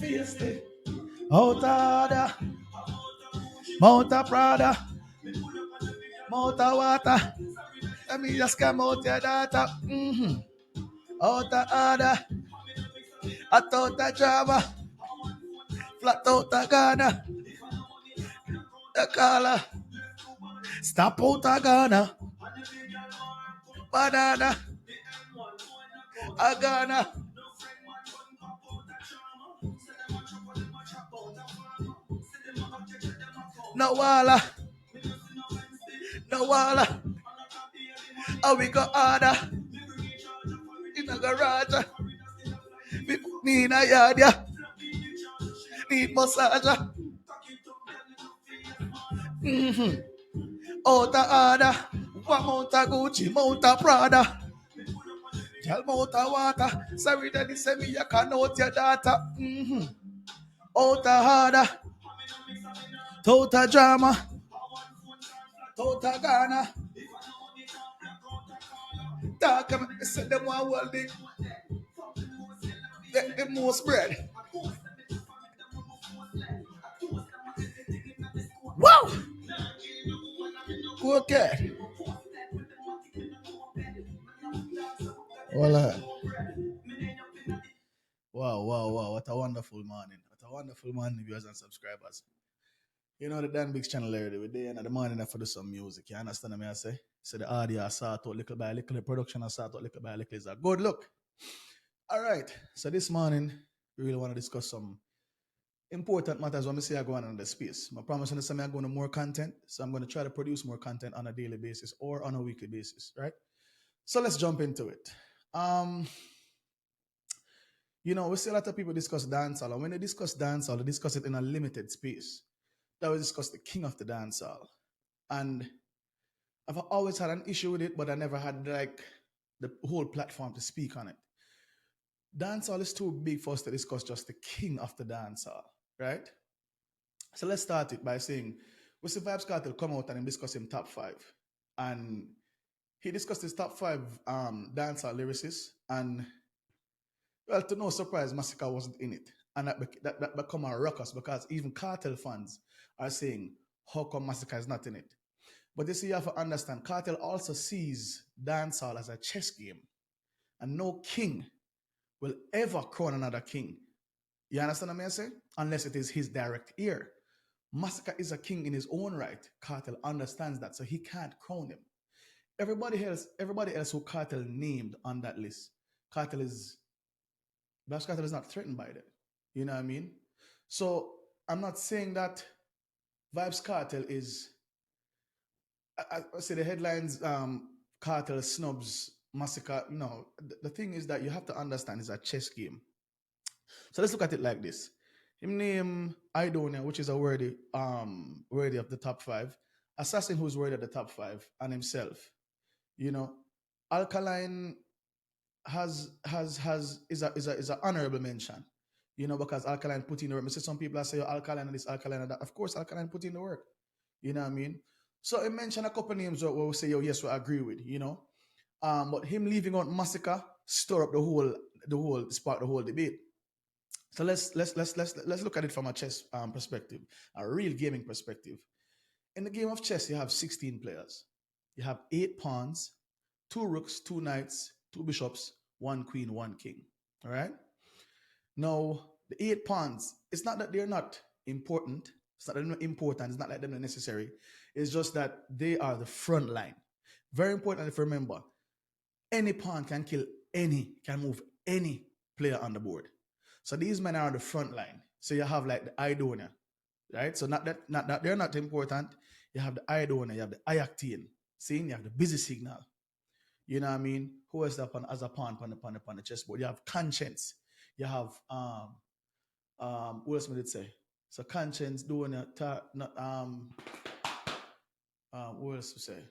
Feisty. Out order. Mount of Prada. Mount of water. Let me just come out your daughter. Out of order. Out of drama. Flat out of Ghana. The color. Stop out of Ghana. Banana. A Ghana. No walla. No walla. Oh, we go harder. In a garage. We put me in a yard, yeah. Need massager. Out of order. One mount of Gucci, mount of Prada. Girl, mount of water. Sorry, daddy, send me you can out your daughter. Out of order. Total drama. Total Ghana. Talk about say them one world the most bread. Wow! Okay. Voila. Wow, wow, wow. What a wonderful morning. What a wonderful morning, viewers and subscribers. You know the Dan Biggs channel already. We're there in the morning for do some music. You understand what I say? So the audio I start out little by little, the production I start out little by little is a good look. All right. So this morning, we really want to discuss some important matters when we say I go on in the space. I promise you I'm going to more content. So I'm going to try to produce more content on a daily basis or on a weekly basis, right? So let's jump into it. You know, we see a lot of people discuss dancehall, and when they discuss dancehall, they discuss it in a limited space. They will discuss the king of the dancehall. And I've always had an issue with it, but I never had like the whole platform to speak on it. Dancehall is too big for us to discuss just the king of the dancehall, right? So let's start it by saying we see Vybz Kartel come out and him discuss him top five. And he discussed his top five dancehall lyricists, and well, to no surprise, Masicka wasn't in it. And that become a ruckus because even Cartel fans are saying, how come Masicka is not in it? But you see, you have to understand, Cartel also sees dancehall as a chess game. And no king will ever crown another king. You understand what I'm saying? Unless it is his direct heir. Masicka is a king in his own right. Cartel understands that, so he can't crown him. Everybody else who Cartel named on that list, Vybz Kartel is not threatened by that. You know what I mean? So I'm not saying that Vybz Kartel is. I say the headlines. Cartel snubs Masicka. No, the thing is that you have to understand it's a chess game. So let's look at it like this. Him name Idonia, which is a worthy of the top five. Assassin, who's worthy of the top five, and himself. You know, Alkaline is a honorable mention. You know, because Alkaline put in the work. I see some people that say, oh, Alkaline and this, Alkaline and that. Of course, Alkaline put in the work. You know what I mean? So I mentioned a couple names where we say, oh, yes, we agree with, you know. But him leaving out Masicka stir up spark the whole debate. So let's look at it from a chess perspective, a real gaming perspective. In the game of chess, you have 16 players. You have 8 pawns, 2 rooks, 2 knights, 2 bishops, 1 queen, 1 king. All right. Now, the 8 pawns, it's not that they're not important. It's not that they're not important. It's not like they're not necessary. It's just that they are the front line. Very important to remember. Any pawn can move any player on the board. So these men are on the front line. So you have like the Idonia, right? So not that they're not important. You have the Idonia, you have the Ayactine. See, you have the busy signal. You know what I mean? Who is that as a pawn on the chessboard? You have Conscience. You have what else would it say? So Conscience doing what else to say?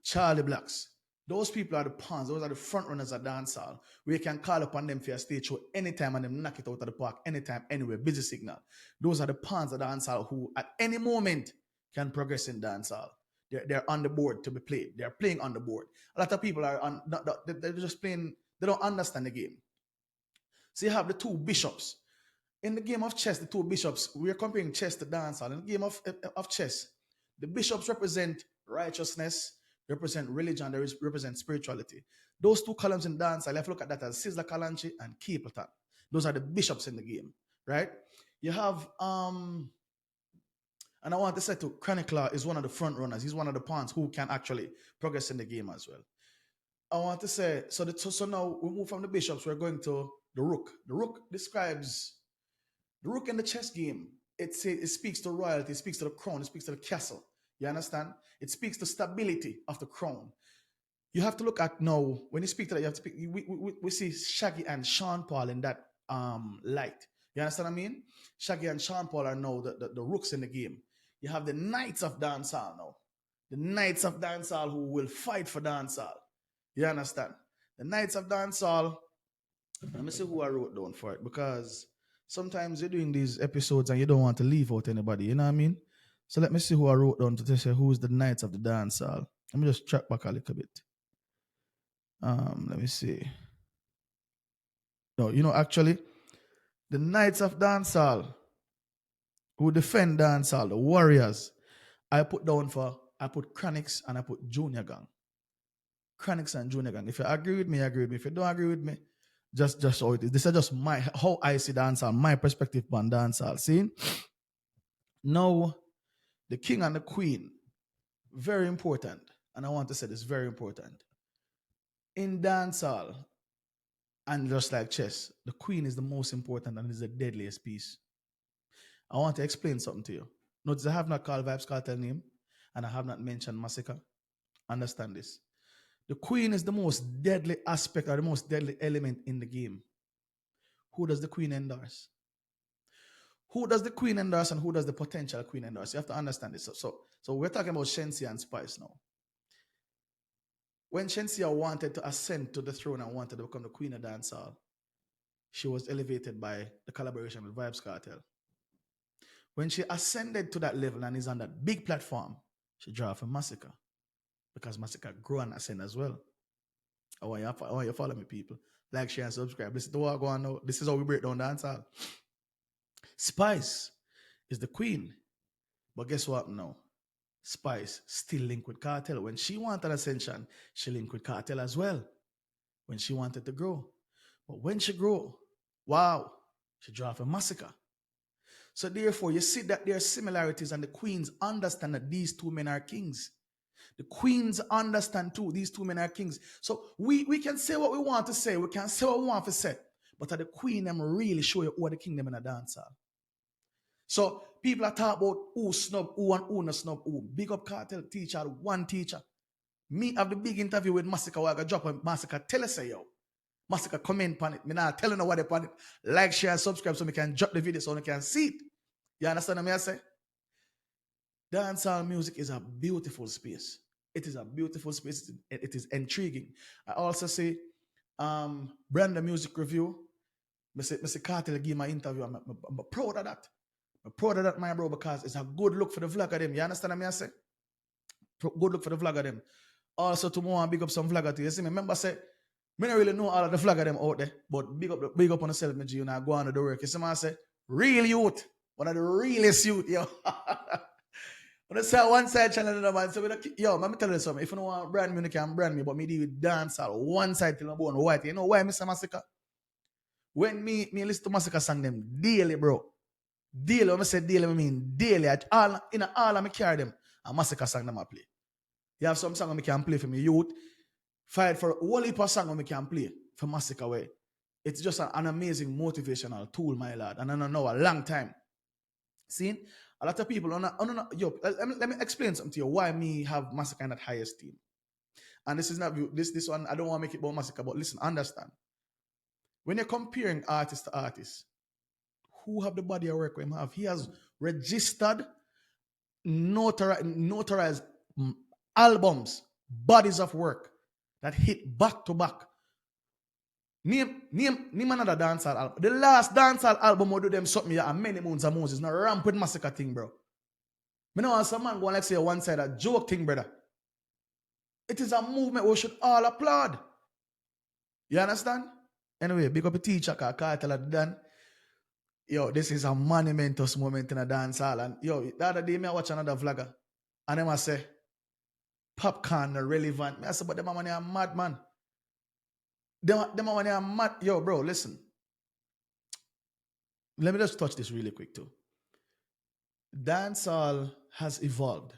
Charlie Blacks. Those people are the pawns. Those are the front runners at dancehall. We can call upon them for a stage show anytime and them knock it out of the park anytime, anywhere. Busy signal. Those are the pawns at dancehall who at any moment can progress in dancehall. They're on the board to be played. They're playing on the board. A lot of people are on. They're just playing. They don't understand the game. So you have the 2 bishops. In the game of chess, the two bishops, we are comparing chess to dancehall. In the game of chess, the bishops represent righteousness, represent religion, they represent spirituality. Those two columns in dancehall, if you look at that as Sizzla Kalanchi and Capleton. Those are the bishops in the game, right? You have and I want to say to Chronicler is one of the front runners. He's one of the pawns who can actually progress in the game as well. I want to say, so now we move from the bishops, we're going to the rook. The rook describes the rook in the chess game. It speaks to royalty, it speaks to the crown, it speaks to the castle. You understand? It speaks to stability of the crown. You have to look at now, when you speak to that, you have to speak, we see Shaggy and Sean Paul in that light. You understand what I mean? Shaggy and Sean Paul are now the rooks in the game. You have the Knights of Dancehall now. The Knights of Dancehall who will fight for dancehall. You understand? The Knights of Dancehall, let me see who I wrote down for it, because sometimes you're doing these episodes and you don't want to leave out anybody, you know what I mean? So let me see who I wrote down to say who's the Knights of the Dancehall. Let me just track back a little bit. Let me see. No, actually, the Knights of Dancehall who defend dancehall, the warriors, I put Chronics and I put Junior Gang. Chronics and Junior Gang. If you agree with me, agree with me. If you don't agree with me, just how it is. This is just how I see dancehall, my perspective on dancehall. See? Now, the king and the queen, very important. And I want to say this, very important. In dancehall, and just like chess, the queen is the most important and is the deadliest piece. I want to explain something to you. Notice I have not called Vybz Kartel name, and I have not mentioned Masicka. Understand this. The queen is the most deadly aspect or the most deadly element in the game. Who does the queen endorse? Who does the queen endorse and who does the potential queen endorse? You have to understand this. So we're talking about Shenseea and Spice now. When Shenseea wanted to ascend to the throne and wanted to become the queen of dancehall, she was elevated by the collaboration with Vybz Kartel. When she ascended to that level and is on that big platform, she draw for Masicka. Because Masicka grew and ascend as well. I want you to follow me, people. Like, share, and subscribe. This is the what going on. This is how we break down dancehall. Spice is the queen. But guess what now? Spice still linked with Kartel. When she wanted ascension, she linked with Kartel as well. When she wanted to grow. But when she grew, wow, she draw for Masicka. So therefore, you see that there are similarities and the queens understand that these two men are kings. The queens understand too, these two men are kings. So we can say what we want to say. We can say what we want to say. But the queen them really show you who are the kingdom in a dancehall. So people are talking about who snub who and who not snub who. Big up Kartel teacher, one teacher. Me have the big interview with Masicka where I got drop on Masicka. Tell us say yo. Masicka comment on it. Me not telling you what they on it. Like, share, and subscribe so we can drop the video so we can see it. You understand what I say? Dancehall music is a beautiful space. It is a beautiful space. It is intriguing. I also say, BRANDO music review. Mr. Kartel give my interview. I'm proud of that. I'm proud of that, my bro, because it's a good look for the vlog of them. You understand what I say? Good look for the vlog of them. Also, tomorrow I big up some vlogger too. You see me? Remember, say, I don't really know all of the vlogger them out there, but big up on yourself, my G, and I go on to the work. You see me? I say, real youth. One of the realest youth, yo. When I say one side channel, man, so yo, let me tell you something. If you don't want brand me, you can brand me, but me deal with dancehall one side till I'm born white. You know why, Mr. Masicka? When me listen to Masicka song them daily, bro. Daily, when I say daily, I mean daily. In all of me carry them, and Masicka song them I play. You have some song I can play for me youth. Fight for a whole heap of song I can play for Masicka way. It's just an amazing motivational tool, my lad. And I don't know a long time. See? A lot of people, yo, let me explain something to you why me have Masicka in that highest team. And this is not this one, I don't want to make it about Masicka, but listen, understand. When you're comparing artist to artist, who have the body of work him have? He has registered, notarized albums, bodies of work that hit back to back. Name another dancehall album. The last dancehall album will do them something here and many moons and Moses. Not rampant Masicka thing, bro. Me know some man go and like say one side a joke thing, brother. It is a movement we should all applaud. You understand? Anyway, big up a teacher, Kartel had done. Yo, this is a monumentous moment in a dance hall. And yo, the other day, me I watch another vlogger. And them I say, popcorn not relevant. Me I say, but them a money are mad, man. Them a money are mad. Yo, bro, listen. Let me just touch this really quick too. Dancehall has evolved.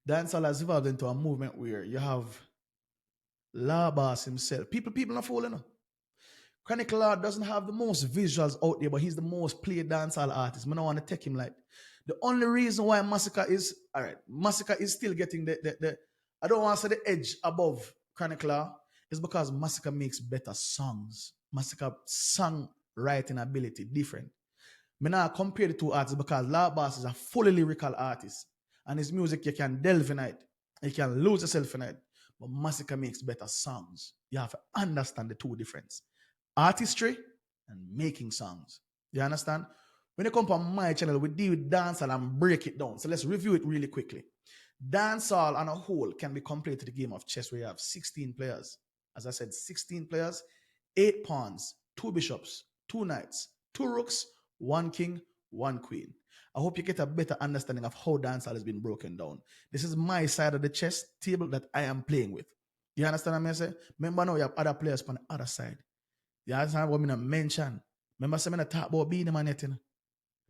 Dancehall has evolved into a movement where you have La Boss himself. People not following him. Chronic Lord doesn't have the most visuals out there, but he's the most played dancehall artist. I don't want to take him like. The only reason why Masicka is all right, Masicka is still getting the I don't want to say the edge above Chronic Law is because Masicka makes better songs. Masicka song writing ability different. Me now compare the two artists because La Bass is a fully lyrical artist. And his music, you can delve in it. You can lose yourself in it. But Masicka makes better songs. You have to understand the two difference. Artistry and making songs. You understand? When you come on my channel, we deal with dancehall and break it down. So let's review it really quickly. Dancehall on a whole can be compared to the game of chess where you have 16 players. As I said, 16 players, 8 pawns, 2 bishops, 2 knights, 2 rooks, 1 king, 1 queen. I hope you get a better understanding of how dancehall has been broken down. This is my side of the chess table that I am playing with. You understand what I'm saying? Remember now you have other players on the other side. You understand what I mention? Remember saying I talk about being the man yet?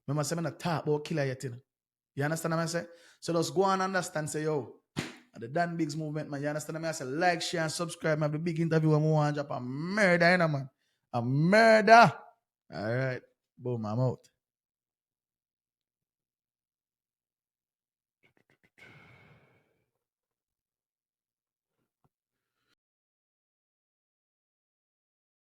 Remember saying I talk about killer yet? You understand what I say? So let's go and understand, say, yo, the Dan Biggs movement, man. You understand what I say? Like, share, and subscribe. I have a big interview when I want to drop a murder, you know, man. A murder. All right. Boom, I'm out.